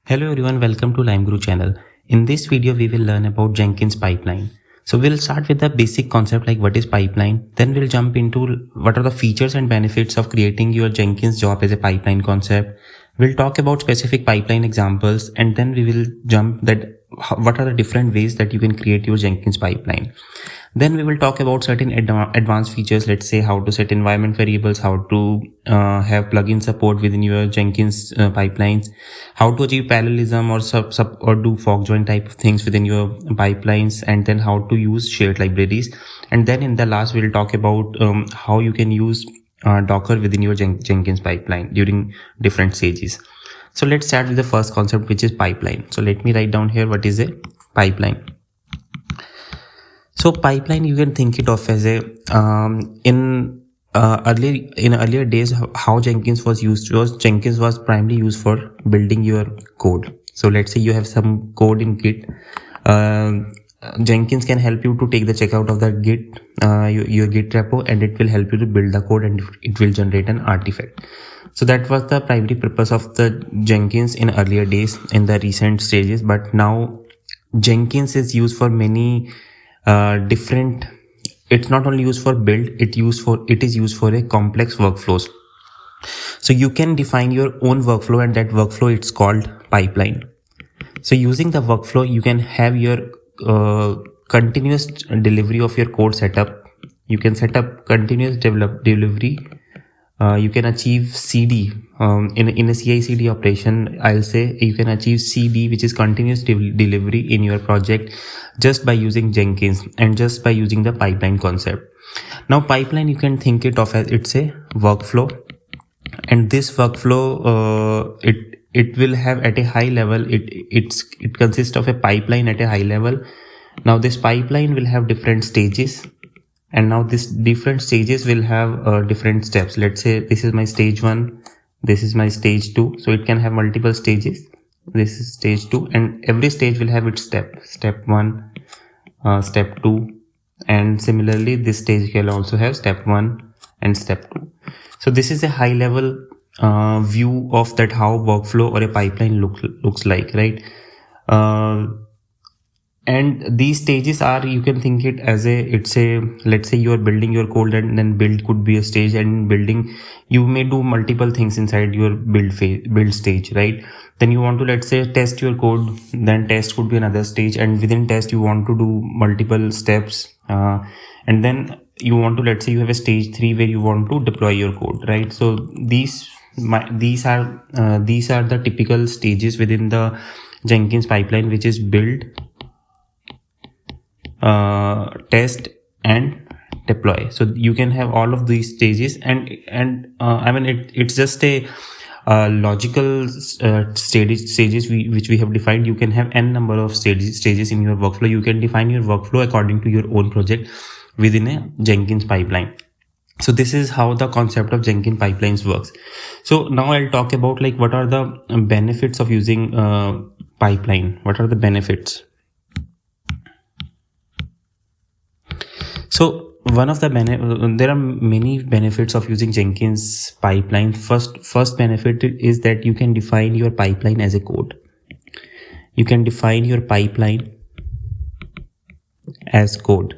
Hello everyone, welcome to LimeGuru channel. In this video, we will learn about Jenkins pipeline. So we'll start with the basic concept like what is pipeline. Then we'll jump into what are the features and benefits of creating your Jenkins job as a pipeline concept. We'll talk about specific pipeline examples, and then we will jump that what are the different ways that you can create your Jenkins pipeline. Then we will talk about certain advanced features. Let's say how to set environment variables, how to have plugin support within your Jenkins pipelines, how to achieve parallelism or do fork join type of things within your pipelines, and then how to use shared libraries. And then in the last, we'll talk about how you can use Docker within your Jenkins pipeline during different stages. So let's start with the first concept, which is pipeline. So let me write down here what is a pipeline. So pipeline, you can think it of as a in earlier days, how Jenkins was used was Jenkins was primarily used for building your code. So let's say you have some code in Git. Jenkins can help you to take the checkout of that Git, your Git repo, and it will help you to build the code, and it will generate an artifact. So that was the primary purpose of the Jenkins in earlier days in the recent stages. But now Jenkins is used for many different. It's not only used for build, it is used for a complex workflows. So you can define your own workflow, and that workflow it's called pipeline. So using the workflow, you can have your continuous delivery of your code setup. You can set up continuous delivery. You can achieve CD in a CI/CD operation. I'll say you can achieve CD, which is continuous delivery in your project, just by using Jenkins and just by using the pipeline concept. Now, pipeline, you can think it of as it's a workflow, and this workflow it will have at a high level. It consists of a pipeline at a high level. Now, this pipeline will have different stages. And now this different stages will have different steps. Let's say this is my stage 1, this is my stage 2. So it can have multiple stages. This is stage 2, and every stage will have its step 1, step 2, and similarly this stage can also have step 1 and step 2. So this is a high level view of that how workflow or a pipeline looks like, right? And these stages are, you can think it as let's say you are building your code, and then build could be a stage, and building, you may do multiple things inside your build stage, right? Then you want to, let's say, test your code, then test could be another stage, and within test you want to do multiple steps, and then you want to, let's say you have a stage 3 where you want to deploy your code, right? So these are the typical stages within the Jenkins pipeline, which is build, test, and deploy. So you can have all of these stages, and I mean it's just a logical stages which we have defined. You can have n number of stages in your workflow. You can define your workflow according to your own project within a Jenkins pipeline. So this is how the concept of Jenkins pipelines works. So now I'll talk about like what are the benefits of using pipeline. What are the benefits? So one of the there are many benefits of using Jenkins pipeline. First benefit is that you can define your pipeline as a code. You can define your pipeline as code.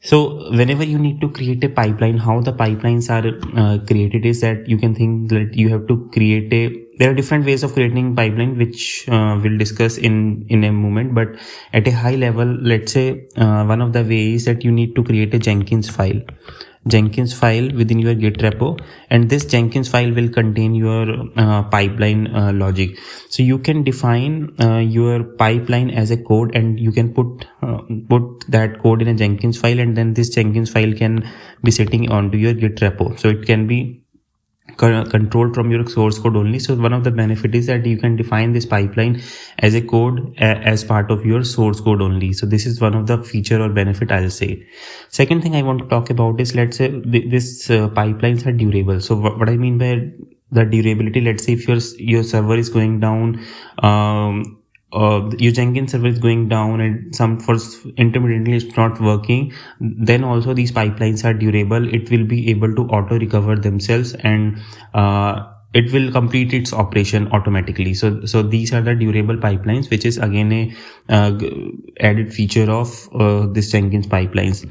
So whenever you need to create a pipeline, how the pipelines are created is that you can think that you have to create there are different ways of creating pipeline, which we'll discuss in a moment. But at a high level, let's say one of the ways that you need to create a Jenkins file within your Git repo, and this Jenkins file will contain your pipeline logic. So you can define your pipeline as a code, and you can put that code in a Jenkins file, and then this Jenkins file can be sitting onto your Git repo. So it can be controlled from your source code only. So one of the benefit is that you can define this pipeline as a code as part of your source code only. So this is one of the feature or benefit, I'll say. Second thing I want to talk about is, let's say this pipelines are durable. So what I mean by the durability, let's say if your server is going down, your Jenkins server is going down, and intermittently it's not working, then also these pipelines are durable. It will be able to auto recover themselves, and it will complete its operation automatically. So these are the durable pipelines, which is again a added feature of this Jenkins pipelines.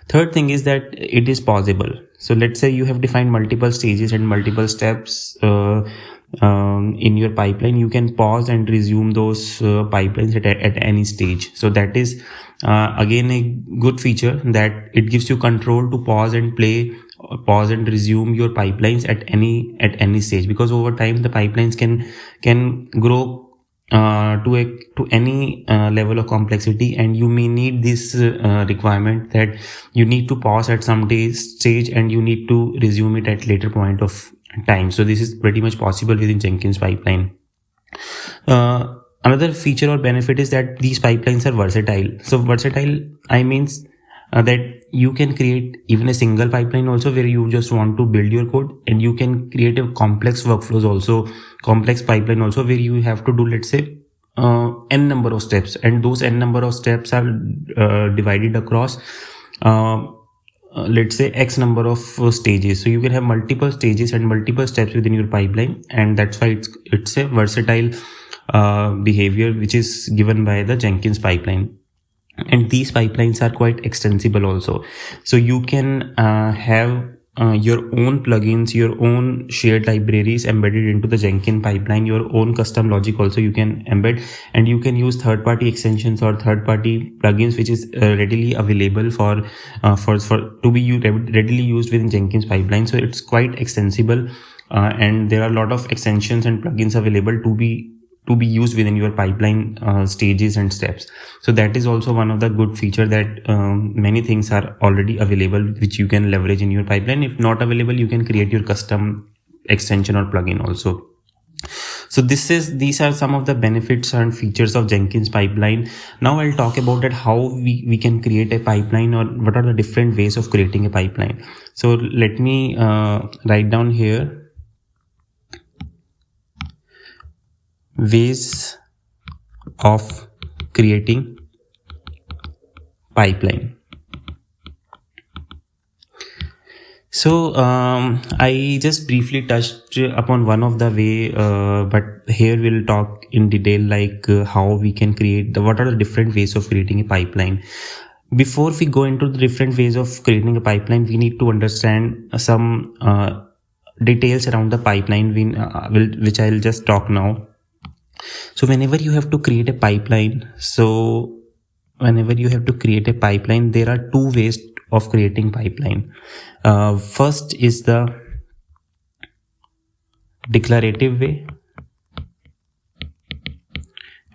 Third thing is that it is pausable. So let's say you have defined multiple stages and multiple steps in your pipeline. You can pause and resume those pipelines at any stage. So that is again a good feature, that it gives you control to pause and resume your pipelines at any stage, because over time the pipelines can grow to any level of complexity, and you may need this requirement that you need to pause at some stage and you need to resume it at later point of time. So this is pretty much possible within Jenkins pipeline. Another feature or benefit is that these pipelines are versatile. So versatile, I means that you can create even a single pipeline also, where you just want to build your code, and you can create a complex workflows also, complex pipeline also, where you have to do, let's say, n number of steps, and those n number of steps are divided across let's say x number of stages. So you can have multiple stages and multiple steps within your pipeline, and that's why it's a versatile behavior which is given by the Jenkins pipeline. And these pipelines are quite extensible also. So you can have your own plugins, your own shared libraries embedded into the Jenkins pipeline, your own custom logic also you can embed, and you can use third-party extensions or third-party plugins which is readily available for to be readily used within Jenkins pipeline. So it's quite extensible, and there are a lot of extensions and plugins available to be used within your pipeline stages and steps. So that is also one of the good feature, that many things are already available which you can leverage in your pipeline. If not available, you can create your custom extension or plugin also. So these are some of the benefits and features of Jenkins pipeline. Now I'll talk about that how we can create a pipeline, or what are the different ways of creating a pipeline. So let me write down here ways of creating pipeline. So I just briefly touched upon one of the way, but here we'll talk in detail, like how we can create what are the different ways of creating a pipeline. Before we go into the different ways of creating a pipeline, we need to understand some details around the pipeline, which I'll just talk now. So whenever you have to create a pipeline, there are two ways of creating pipeline. First is the declarative way,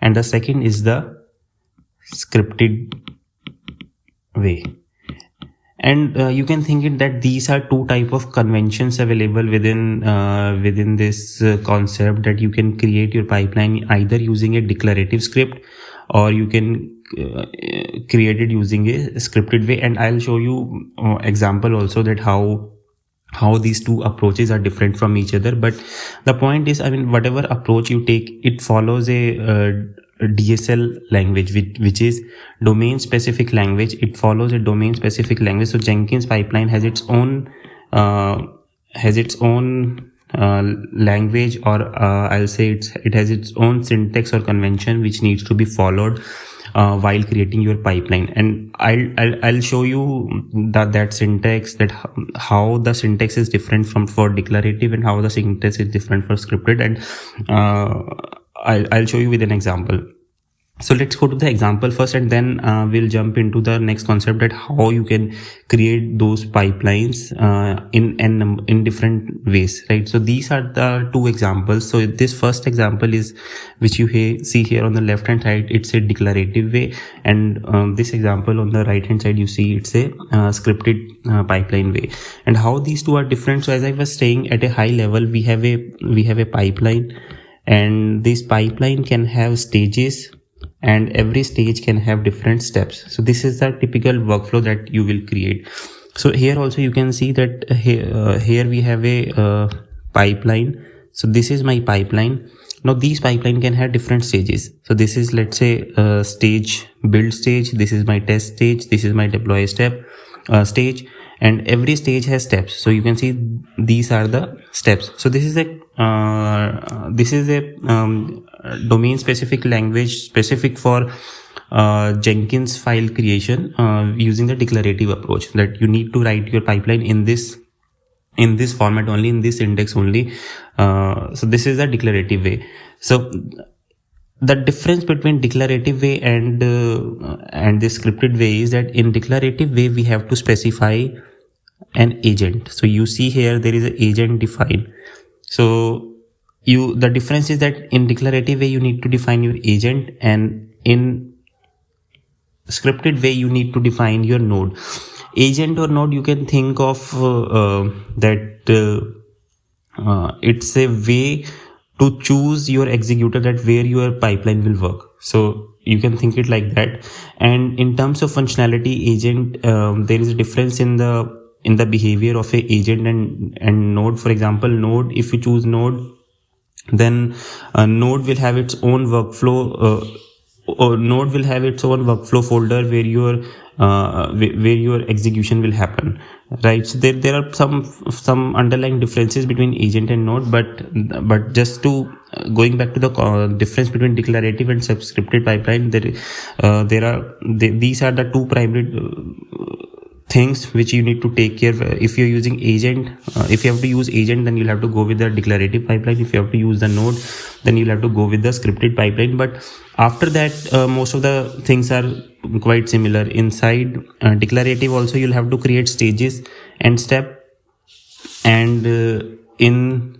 and the second is the scripted way. And you can think it that these are two type of conventions available within this concept, that you can create your pipeline either using a declarative script, or you can create it using a scripted way. And I'll show you example also that how these two approaches are different from each other. But the point is, I mean, whatever approach you take, it follows a DSL language, which is domain specific language. It follows a domain specific language. So Jenkins pipeline has its own language, or I'll say it has its own syntax or convention which needs to be followed while creating your pipeline. And I'll show you that syntax, that how the syntax is different for declarative, and how the syntax is different for scripted. And I'll show you with an example. So let's go to the example first, and then we'll jump into the next concept, that how you can create those pipelines in different ways, right? So these are the two examples. So this first example is, which you see here on the left hand side, it's a declarative way, and this example on the right hand side, you see it's a scripted pipeline way. And how these two are different? So as I was saying, at a high level, we have a pipeline, and this pipeline can have stages, and every stage can have different steps. So this is the typical workflow that you will create. So here also you can see that here we have a pipeline. So this is my pipeline. Now these pipeline can have different stages. So this is, let's say, build stage. This is my test stage. This is my deploy stage. and every stage has steps. So you can see these are the steps. So this is a domain specific language specific for Jenkins file creation using the declarative approach, that you need to write your pipeline in this format only, in this index only. So this is a declarative way. So the difference between declarative way and the scripted way is that in declarative way we have to specify an agent. So you see here there is an agent defined. So the difference is that in declarative way you need to define your agent, and in scripted way you need to define your node. Agent or node, you can think of that it's a way to choose your executor, that where your pipeline will work. So you can think it like that. And in terms of functionality, agent, there is a difference in the behavior of a agent and node. For example, node, if you choose node, then node will have its own workflow, or node will have its own workflow folder where your execution will happen, right? So there are some underlying differences between agent and node, but just to going back to the difference between declarative and scripted pipeline, these are the two primary things which you need to take care. If you're using agent, if you have to use agent, then you'll have to go with the declarative pipeline. If you have to use the node, then you'll have to go with the scripted pipeline. But after that, most of the things are quite similar. Inside declarative also, you'll have to create stages and step, and in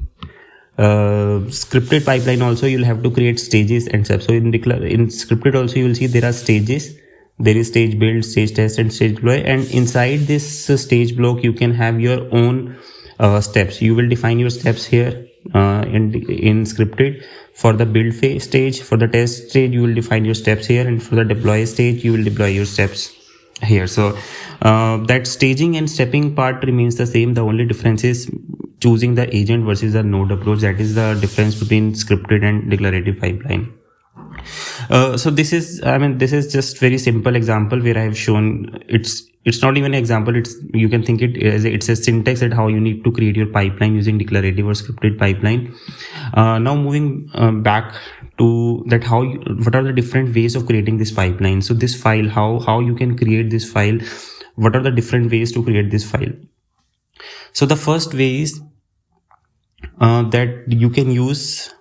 scripted pipeline also you'll have to create stages and steps. So in scripted also you will see there are stages. There is stage build, stage test, and stage deploy. And inside this stage block, you can have your own steps. You will define your steps here in scripted. For the build phase stage, for the test stage, you will define your steps here, and for the deploy stage, you will deploy your steps here. So that staging and stepping part remains the same. The only difference is choosing the agent versus the node approach. That is the difference between scripted and declarative pipeline. So this is just very simple example where I have shown it's not even an example. You can think it as it's a syntax that how you need to create your pipeline using declarative or scripted pipeline. Now moving back to that, what are the different ways of creating this pipeline? So this file, how you can create this file? What are the different ways to create this file? So the first way is that you can use.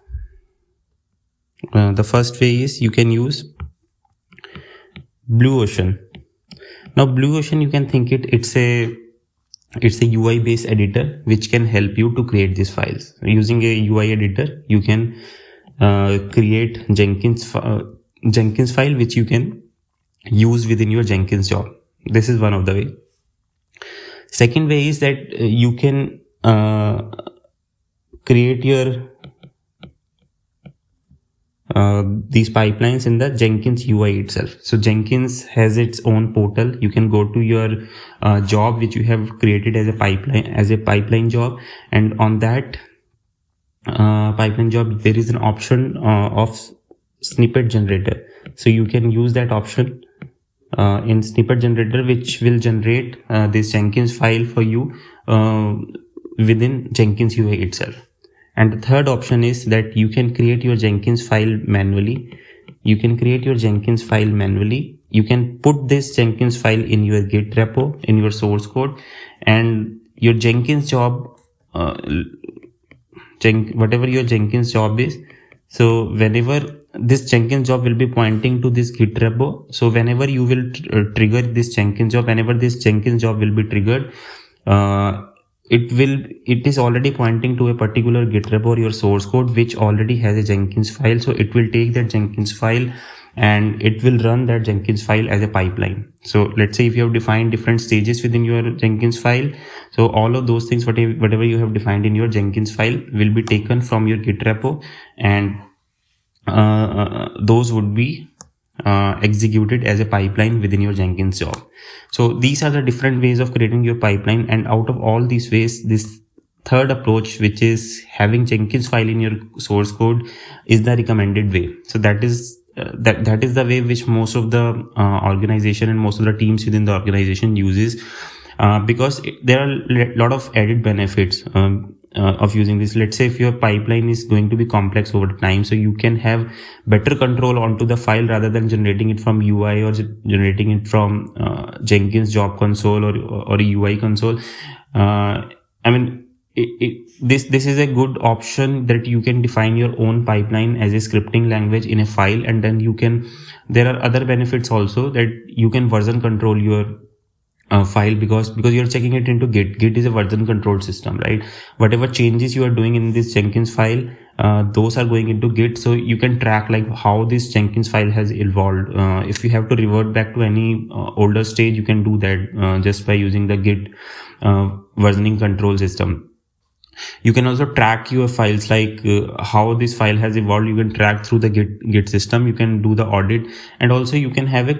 The first way is you can use Blue Ocean. Now Blue Ocean, you can think it's a UI based editor which can help you to create these files. Using a UI editor, you can create Jenkins file which you can use within your Jenkins job. This is one of the way. Second way is that you can create your these pipelines in the Jenkins UI itself. So Jenkins has its own portal. You can go to your job which you have created as a pipeline job, and on that pipeline job there is an option of snippet generator. So you can use that option in snippet generator, which will generate this Jenkins file for you within Jenkins UI itself. And the third option is that you can create your Jenkins file manually. You can put this Jenkins file in your Git repo, in your source code, and your Jenkins job, whatever your Jenkins job is. So whenever this Jenkins job will be pointing to this Git repo, so whenever you will trigger this Jenkins job, whenever this Jenkins job will be triggered, it is already pointing to a particular Git repo or your source code which already has a Jenkins file. So it will take that Jenkins file and it will run that Jenkins file as a pipeline. So let's say if you have defined different stages within your Jenkins file, so all of those things, whatever you have defined in your Jenkins file will be taken from your Git repo, and those would be executed as a pipeline within your Jenkins job. So these are the different ways of creating your pipeline, and out of all these ways, this third approach, which is having Jenkins file in your source code, is the recommended way. So that is the way which most of the organization and most of the teams within the organization uses. because there are a lot of added benefits of using this. Let's say if your pipeline is going to be complex over time, so you can have better control onto the file rather than generating it from UI or generating it from Jenkins job console or a UI console. I mean, this is a good option that you can define your own pipeline as a scripting language in a file, and then there are other benefits also, that you can version control your file, because you're checking it into Git. Git is a version control system, right? Whatever changes you are doing in this Jenkins file, those are going into Git, so you can track like how this Jenkins file has evolved. If you have to revert back to any older stage, you can do that just by using the Git versioning control system. You can also track your files, like how this file has evolved. You can track through the Git system. You can do the audit, and also you can have a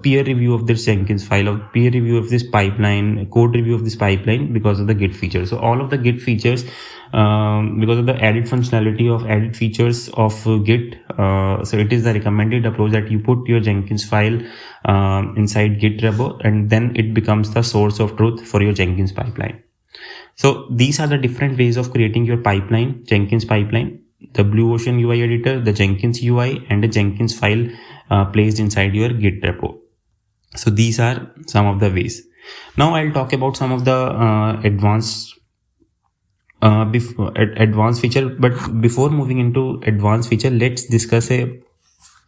peer review of this Jenkins file, or peer review of this pipeline, code review of this pipeline, because of the Git features. So all of the Git features, because of the added functionality of added features of Git, so it is the recommended approach that you put your Jenkins file inside Git repo, and then it becomes the source of truth for your Jenkins pipeline. So these are the different ways of creating your pipeline, Jenkins pipeline: the Blue Ocean UI editor, the Jenkins UI, and a Jenkins file placed inside your Git repo. So these are some of the ways. Now I'll talk about some of the advanced feature. But before moving into advanced feature, let's discuss a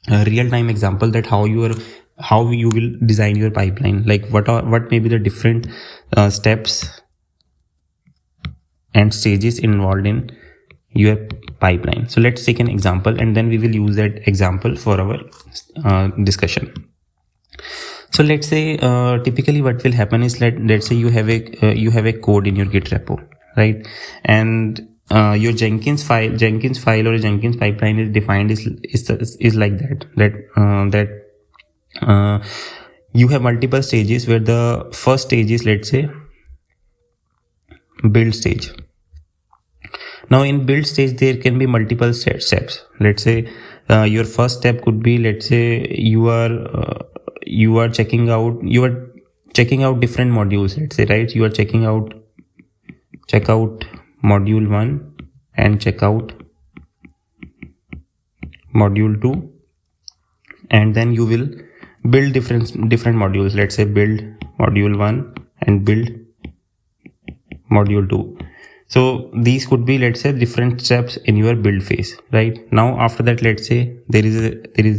real-time example that how you will design your pipeline. Like what may be the different steps and stages involved in your pipeline. So let's take an example, and then we will use that example for our discussion. So let's say typically what will happen is, let's say you have a code in your Git repo, right? And your Jenkins file or a Jenkins pipeline is defined is like that you have multiple stages, where the first stage is, let's say, build stage. Now in build stage there can be multiple steps. Let's say your first step could be, let's say you are checking out different modules, let's say, right? You are checking out module 1 and check out module 2, and then you will build different modules. Let's say build module 1 and build module 2. So these could be, let's say, different steps in your build phase, right? Now after that, let's say there is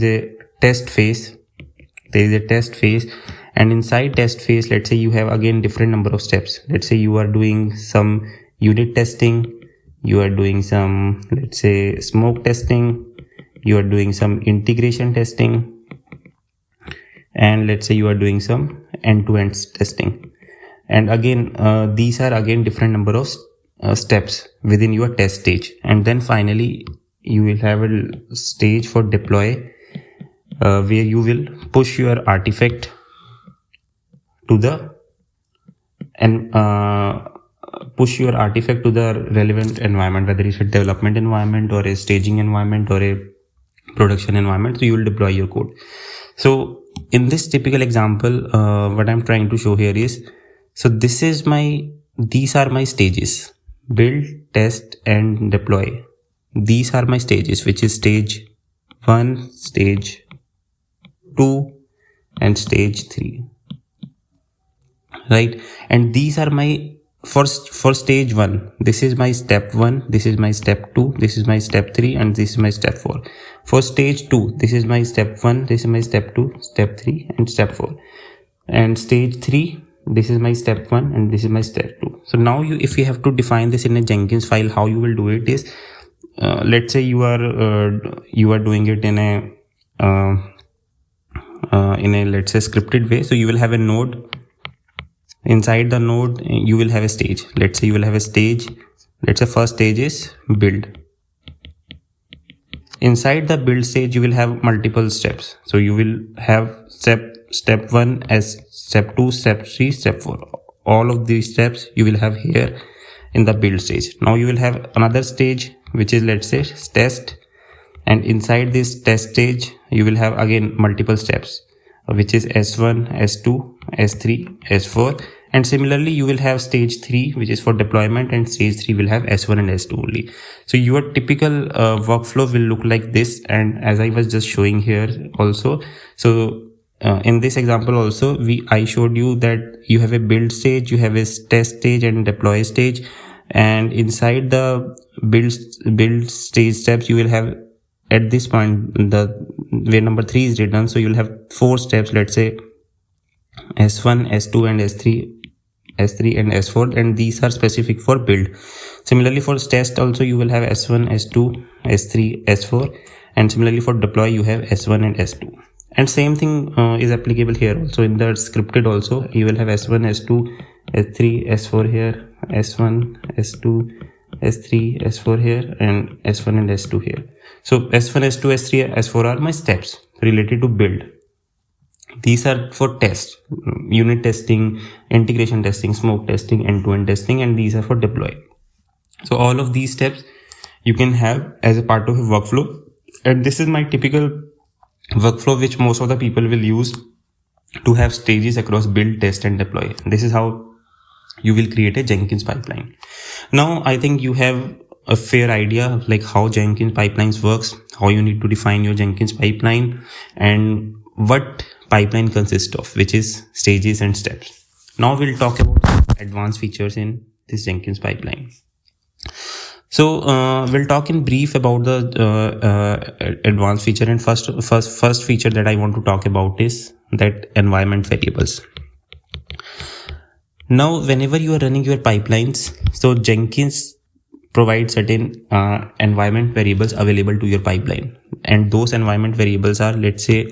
a test phase. And inside test phase, let's say you have again different number of steps. Let's say you are doing some unit testing, you are doing some, let's say, smoke testing, you are doing some integration testing, and let's say you are doing some end-to-end testing. And again, these are again different number of steps within your test stage. And then finally you will have a stage for deploy, where you will push your artifact to the relevant environment, whether it's a development environment or a staging environment or a production environment. So you will deploy your code. So in this typical example, what I'm trying to show here is, so these are my stages: build, test, and deploy. These are my stages, which is stage 1, stage 2, and stage 3, right? And these are my for stage 1, this is my step 1, this is my step 2, this is my step 3, and this is my step 4. For stage 2, this is my step 1, this is my step 2, step 3, and step 4. And stage 3, this is my step 1 and this is my step 2. So now if you have to define this in a Jenkins file, how you will do it is, let's say you are doing it in a let's say scripted way. So you will have a node. Inside the node you will have a stage. Let's say you will have a stage. Let's say first stage is build. Inside the build stage you will have multiple steps. So you will have step 1 as step 2, step 3, step 4. All of these steps you will have here in the build stage. Now you will have another stage, which is, let's say, test, and inside this test stage you will have again multiple steps, which is S1, S2, S3, S4, And similarly, you will have stage 3, which is for deployment, and stage 3 will have S1 and S2 only. So your typical workflow will look like this. And as I was just showing here also, so in this example also, I showed you that you have a build stage, you have a test stage and deploy stage. And inside the build stage steps, you will have at this point where number 3 is written. So you'll have 4 steps, let's say S1, S2 and S3 and S4, and these are specific for build. Similarly for test also, you will have S1, S2, S3, S4, and similarly for deploy you have S1 and S2. And same thing is applicable here also. In the scripted also, you will have S1, S2, S3, S4 here, S1, S2, S3, S4 here, and S1 and S2 here. So S1, S2, S3, S4 are my steps related to build. These are for test, unit testing, integration testing, smoke testing, end-to-end testing, and these are for deploy. So all of these steps you can have as a part of a workflow. And this is my typical workflow which most of the people will use to have stages across build, test, and deploy. This is how you will create a Jenkins pipeline. Now I think you have a fair idea of like how Jenkins pipelines works, how you need to define your Jenkins pipeline, and what pipeline consists of, which is stages and steps. Now we'll talk about advanced features in this Jenkins pipeline. So we'll talk in brief about the advanced feature, and first feature that I want to talk about is that environment variables. Now whenever you are running your pipelines, so Jenkins provides certain environment variables available to your pipeline, and those environment variables are, let's say,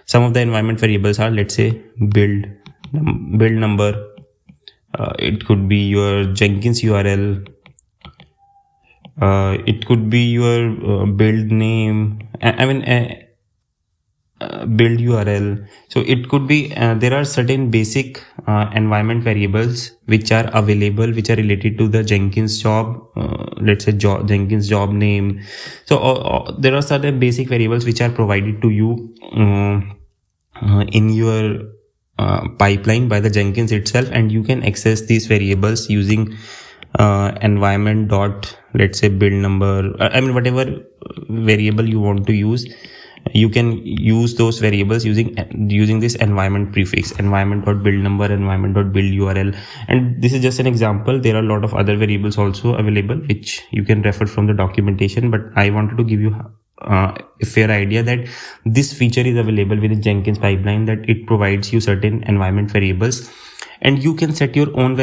some of the environment variables are, let's say, build number, it could be your Jenkins URL, it could be your build name, build URL. So it could be there are certain basic environment variables which are available, which are related to the Jenkins job, let's say Jenkins job name. So there are certain basic variables which are provided to you in your pipeline by the Jenkins itself, and you can access these variables using environment dot, let's say, build number, whatever variable you want to use. You can use those variables using this environment prefix, environment.build number, environment.build URL. And this is just an example. There are a lot of other variables also available which you can refer from the documentation, but I wanted to give you a fair idea that this feature is available within Jenkins pipeline, that it provides you certain environment variables, and you can set your own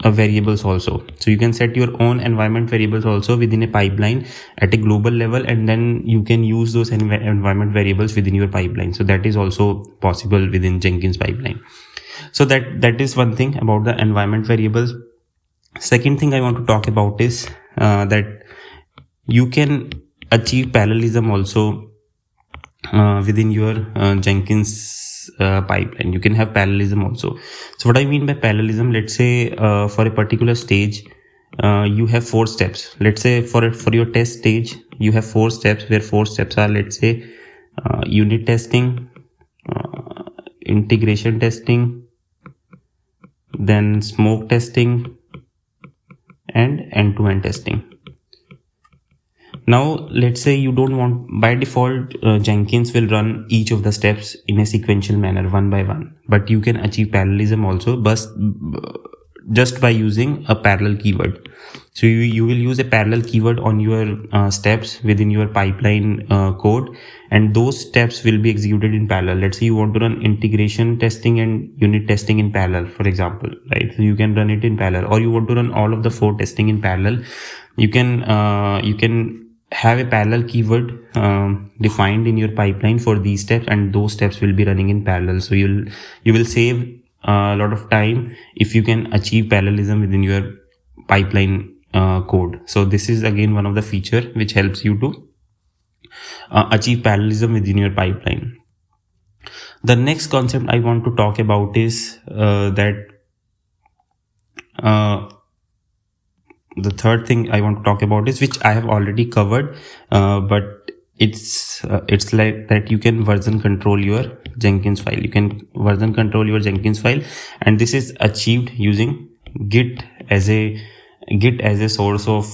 variables also. So you can set your own environment variables also within a pipeline at a global level, and then you can use those environment variables within your pipeline. So that is also possible within Jenkins pipeline. So that is one thing about the environment variables. Second thing I want to talk about is that you can achieve parallelism also within your Jenkins pipeline. You can have parallelism also. So what I mean by parallelism, let's say for a particular stage you have 4 steps. Let's say for your test stage you have 4 steps, where 4 steps are, let's say, unit testing, integration testing, then smoke testing, and end-to-end testing. Now let's say you don't want, by default Jenkins will run each of the steps in a sequential manner, one by one, but you can achieve parallelism also just by using a parallel keyword. So you will use a parallel keyword on your steps within your pipeline code, and those steps will be executed in parallel. Let's say you want to run integration testing and unit testing in parallel, for example, right? So you can run it in parallel, or you want to run all of the 4 testing in parallel. You can have a parallel keyword defined in your pipeline for these steps, and those steps will be running in parallel. So you will save a lot of time if you can achieve parallelism within your pipeline code. So this is again one of the feature which helps you to achieve parallelism within your pipeline. The next concept I want to talk about is that the third thing I want to talk about is, which I have already covered, but it's like that you can version control your Jenkins file. You can version control your Jenkins file, and this is achieved using Git as a source of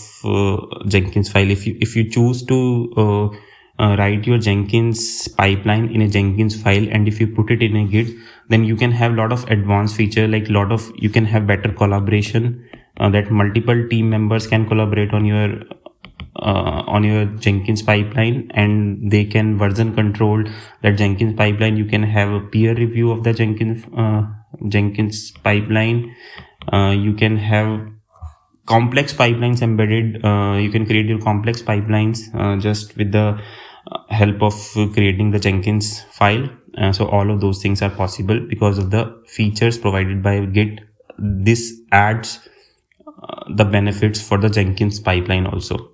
Jenkins file. If you choose to write your Jenkins pipeline in a Jenkins file, and if you put it in a Git, then you can have a lot of advanced feature, like you can have better collaboration, that multiple team members can collaborate on your Jenkins pipeline, and they can version control that Jenkins pipeline. You can have a peer review of the Jenkins pipeline. You can have complex pipelines embedded. You can create your complex pipelines just with the help of creating the Jenkins file. So all of those things are possible because of the features provided by Git. This adds the benefits for the Jenkins pipeline also.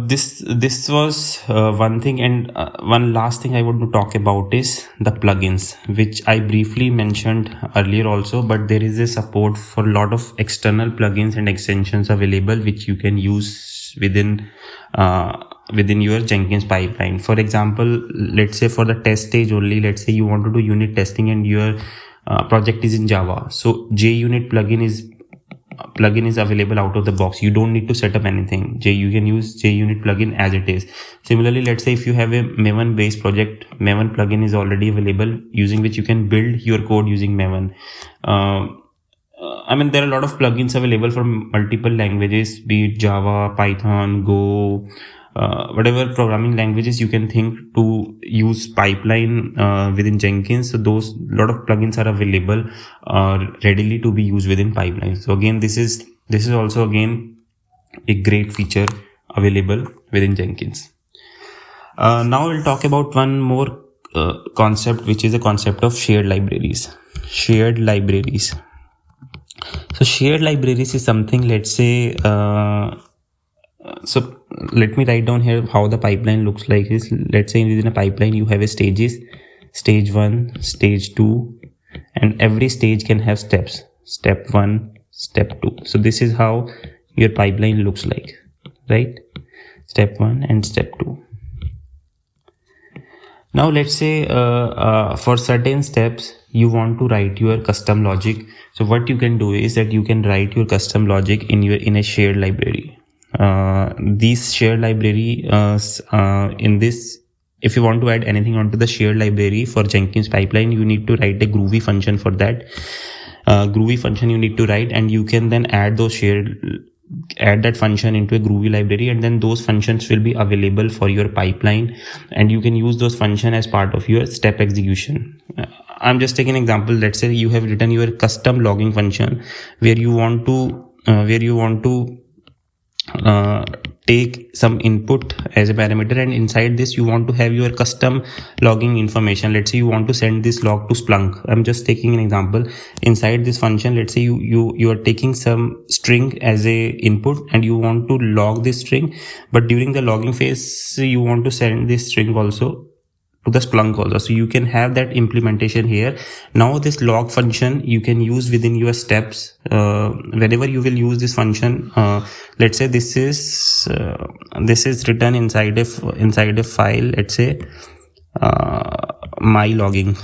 This was one thing, and one last thing I want to talk about is the plugins, which I briefly mentioned earlier also, but there is a support for a lot of external plugins and extensions available which you can use within your Jenkins pipeline. For example, let's say for the test stage only, let's say you want to do unit testing and your project is in Java, so JUnit plugin is available out of the box. You don't need to set up anything. You can use JUnit plugin as it is. Similarly, let's say if you have a Maven based project, Maven plugin is already available, using which you can build your code using Maven. There are a lot of plugins available for multiple languages, be it Java, Python, Go, whatever programming languages you can think to use pipeline within Jenkins. So those lot of plugins are available readily to be used within pipeline. So again, this is also again a great feature available within Jenkins. Now we'll talk about one more concept, which is a concept of shared libraries. So shared libraries is something, let's say, so let me write down here how the pipeline looks like. Is, let's say within a pipeline you have a stages, stage 1, stage 2, and every stage can have steps, step 1, step 2. So this is how your pipeline looks like, right? Step 1 and step 2. Now let's say for certain steps you want to write your custom logic. So what you can do is that you can write your custom logic in a shared library. These shared library in this, if you want to add anything onto the shared library for Jenkins pipeline, you need to write a Groovy function for that. Groovy function you need to write, and you can then add that function into a Groovy library, and then those functions will be available for your pipeline, and you can use those functions as part of your step execution. I'm just taking an example. Let's say you have written your custom logging function where you want to take some input as a parameter, and inside this you want to have your custom logging information. Let's say you want to send this log to Splunk. I'm just taking an example. Inside this function, let's say you are taking some string as a input and you want to log this string, but during the logging phase you want to send this string also to the Splunk also. So you can have that implementation here. Now this log function you can use within your steps. Whenever you will use this function, let's say this is written inside a file. Let's say my logging.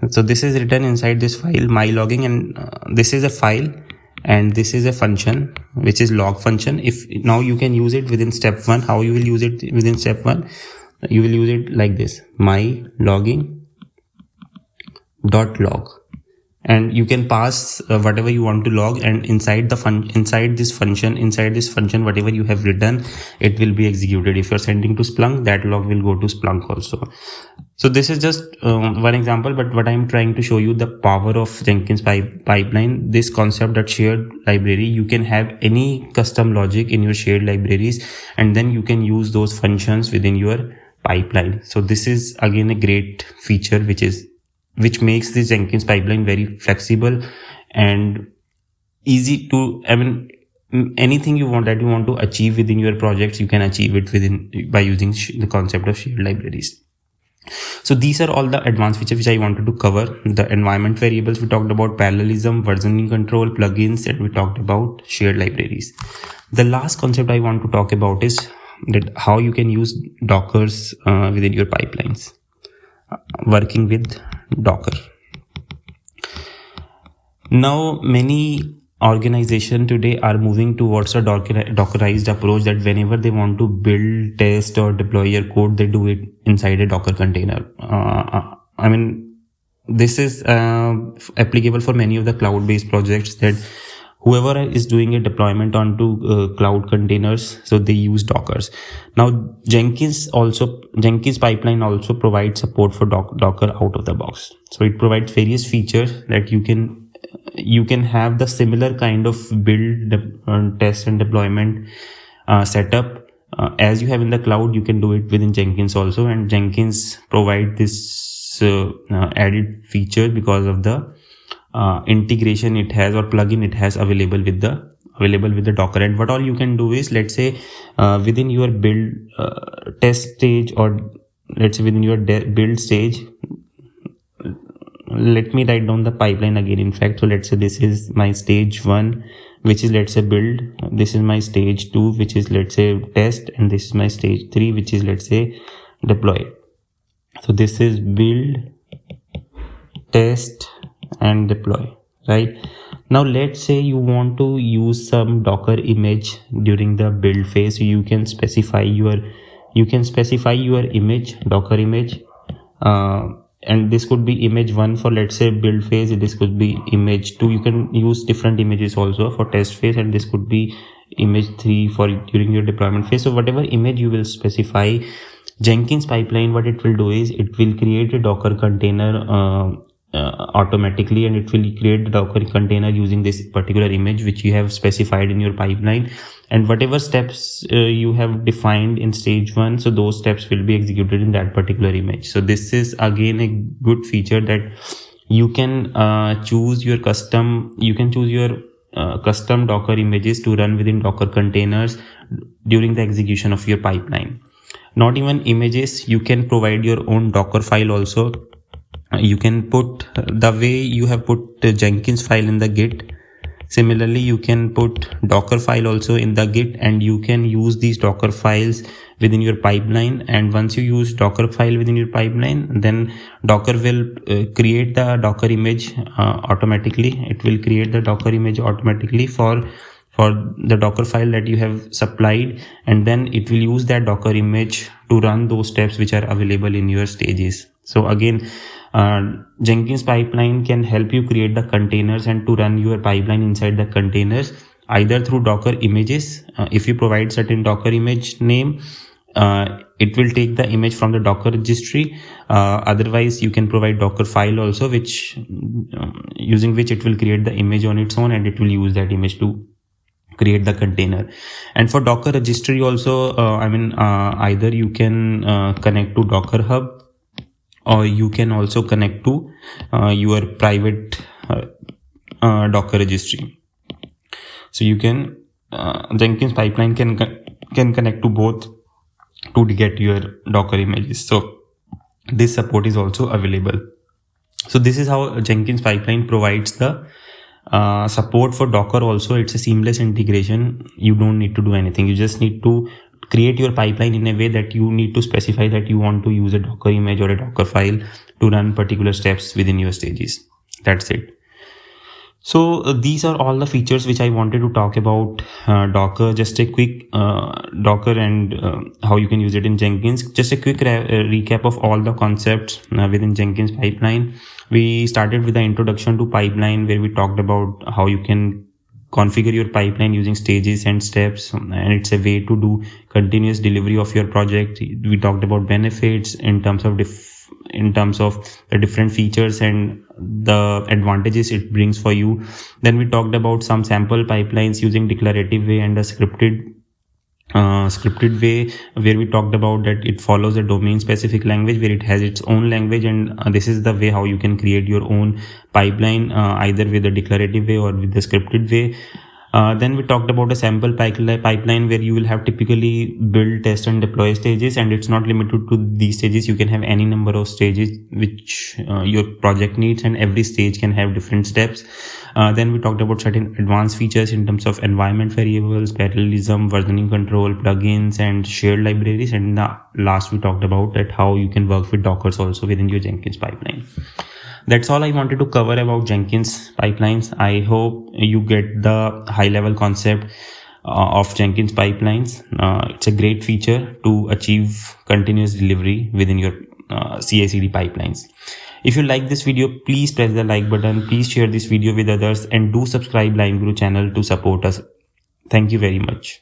So this is written inside this file my logging, and this is a file and this is a function which is log function. If now you can use it within step 1. How you will use it within step 1? You will use it like this: my logging dot log, and you can pass whatever you want to log, and inside this function whatever you have written, it will be executed. If you're sending to Splunk, that log will go to Splunk also. So this is just one example, but what I'm trying to show you the power of Jenkins pipeline, this concept that shared library, you can have any custom logic in your shared libraries, and then you can use those functions within your pipeline. So this is again a great feature which makes this Jenkins pipeline very flexible and easy to, anything you want to achieve within your projects, you can achieve it by using the concept of shared libraries. So these are all the advanced features which I wanted to cover. The environment variables, we talked about parallelism, versioning control, plugins, and we talked about shared libraries. The last concept I want to talk about is that how you can use Dockers within your pipelines. Working with Docker. Now, many organizations today are moving towards a Dockerized approach, that whenever they want to build, test, or deploy your code, they do it inside a Docker container. I mean, this is applicable for many of the cloud-based projects, that whoever is doing a deployment onto cloud containers, so they use Dockers. Now, Jenkins pipeline also provides support for Docker out of the box. So it provides various features that you can have the similar kind of build, test, and deployment setup as you have in the cloud. You can do it within Jenkins also, and Jenkins provide this added feature because of the integration it has, or plugin it has available with the Docker. And what all you can do is, let's say within your build test stage, or let's say within your build stage, let me write down the pipeline again. In fact, so let's say this is my stage 1, which is, let's say, build. This is my stage 2, which is, let's say, test, and this is my stage 3, which is, let's say, deploy. So this is build, test, and deploy, right? Now let's say you want to use some Docker image during the build phase. So you can specify your image, Docker image, and this could be image 1 for, let's say, build phase. This could be image 2. You can use different images also for test phase, and this could be image 3 for during your deployment phase. So whatever image you will specify, Jenkins pipeline, what it will do is, it will create a Docker container automatically, and it will create the Docker container using this particular image which you have specified in your pipeline. And whatever steps you have defined in stage 1, so those steps will be executed in that particular image. So this is again a good feature, that you can choose your custom Docker images to run within Docker containers during the execution of your pipeline. Not even images, you can provide your own Docker file also. You can put, the way you have put the Jenkins file in the Git, similarly you can put Docker file also in the Git, and you can use these Docker files within your pipeline. And once you use Docker file within your pipeline, then Docker will create the Docker image automatically. It will create the Docker image automatically for the Docker file that you have supplied, and then it will use that Docker image to run those steps which are available in your stages. So again, Jenkins pipeline can help you create the containers and to run your pipeline inside the containers, either through Docker images. If you provide certain Docker image name, it will take the image from the Docker registry. Otherwise, you can provide Docker file also, which using which it will create the image on its own, and it will use that image to create the container. And for Docker registry also, either you can connect to Docker Hub, or you can also connect to your private Docker registry. So you can Jenkins pipeline can connect to both to get your Docker images. So this support is also available. So this is how Jenkins pipeline provides the support for Docker also. It's a seamless integration. You don't need to do anything. You just need to create your pipeline in a way that you need to specify that you want to use a Docker image or a Docker file to run particular steps within your stages. That's it. So these are all the features which I wanted to talk about Docker. Just a quick Docker and how you can use it in Jenkins. Just a quick recap of all the concepts within Jenkins pipeline. We started with the introduction to pipeline, where we talked about how you can configure your pipeline using stages and steps, and it's a way to do continuous delivery of your project. We talked about benefits in terms of the different features and the advantages it brings for you. Then we talked about some sample pipelines using declarative way and a scripted way, where we talked about that it follows a domain specific language where it has its own language, and this is the way how you can create your own pipeline either with a declarative way or with the scripted way. Then we talked about a sample pipeline where you will have typically build, test, and deploy stages, and it's not limited to these stages. You can have any number of stages which your project needs, and every stage can have different steps. Then we talked about certain advanced features in terms of environment variables, parallelism, versioning control, plugins, and shared libraries. And in the last, we talked about that how you can work with Dockers also within your Jenkins pipeline. That's all I wanted to cover about Jenkins pipelines. I hope you get the high level concept of Jenkins pipelines. It's a great feature to achieve continuous delivery within your CI/CD pipelines. If you like this video, please press the like button. Please share this video with others and do subscribe Line Guru channel to support us. Thank you very much.